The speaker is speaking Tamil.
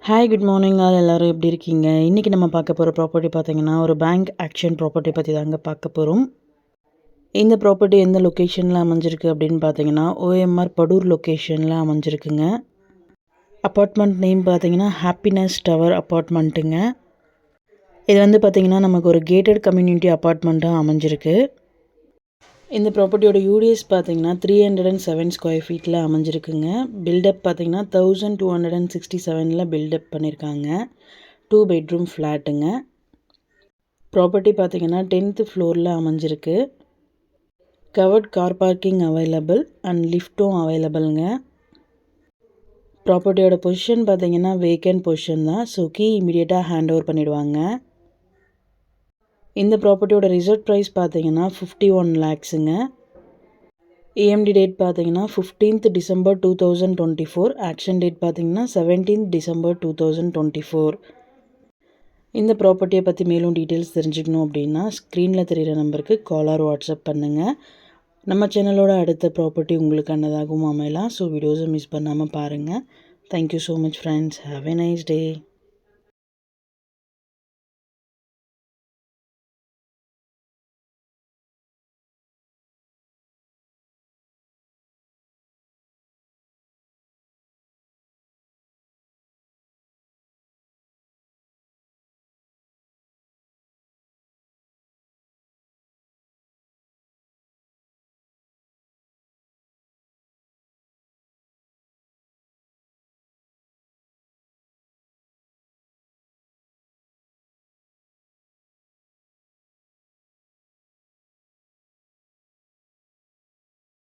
ஹாய் குட் மார்னிங் ஆல் எல்லோரும் எப்படி இருக்கீங்க? இன்றைக்கி நம்ம பார்க்க போகிற ப்ராப்பர்ட்டி பார்த்திங்கன்னா ஒரு பேங்க் ஆக்ஷன் ப்ராப்பர்ட்டி பற்றி தாங்க பார்க்க போகிறோம். இந்த ப்ராப்பர்ட்டி எந்த லொக்கேஷனில் அமைஞ்சிருக்கு அப்படின்னு பார்த்தீங்கன்னா OMR படூர் லொக்கேஷனில் அமைஞ்சிருக்குங்க. அப்பார்ட்மெண்ட் நேம் பார்த்தீங்கன்னா ஹாப்பினஸ் டவர் அப்பார்ட்மெண்ட்டுங்க. இது வந்து பார்த்திங்கன்னா நமக்கு ஒரு கேட்டட் கம்யூனிட்டி அப்பார்ட்மெண்ட்டாக அமைஞ்சிருக்கு. இந்த ப்ராப்பர்ட்டியோட யூடிஎஸ் பார்த்தீங்கன்னா 307 ஸ்கொயர் ஃபீட்டில் அமைஞ்சிருக்குங்க. பில்டப் பார்த்தீங்கன்னா 1267 பில்டப் பண்ணியிருக்காங்க. 2 பெட்ரூம் ஃப்ளாட்டுங்க. ப்ராப்பர்ட்டி பார்த்தீங்கன்னா 10th ஃப்ளோரில் அமைஞ்சிருக்கு. Covered car parking available and லிஃப்ட்டும் அவைலபிள்ங்க. ப்ராப்பர்ட்டியோட பொசிஷன் பார்த்தீங்கன்னா வேக்கன்ட் பொசிஷன் தான். ஸோ கீ இமீடியட்டாக ஹேண்ட் ஓவர் பண்ணிவிடுவாங்க. இந்த ப்ராப்பர்ட்டியோட ரிசர்வ் ப்ரைஸ் பார்த்தீங்கன்னா 51 lakhsங்க. EMD டேட் பார்த்தீங்கன்னா 15th December 2024. ஆக்ஷன் டேட் பார்த்தீங்கன்னா 17th December 2024. இந்த ப்ராப்பர்ட்டியை பற்றி மேலும் டீட்டெயில்ஸ் தெரிஞ்சுக்கணும் அப்படின்னா ஸ்க்ரீனில் தெரிகிற நம்பருக்கு கால் ஆர் வாட்ஸ்அப் பண்ணுங்கள். நம்ம சேனலோட அடுத்த ப்ராப்பர்ட்டி உங்களுக்கானதாகவும் அமையலாம். ஸோ வீடியோஸை மிஸ் பண்ணாமல் பாருங்கள். Thank you so much friends. Have a nice day.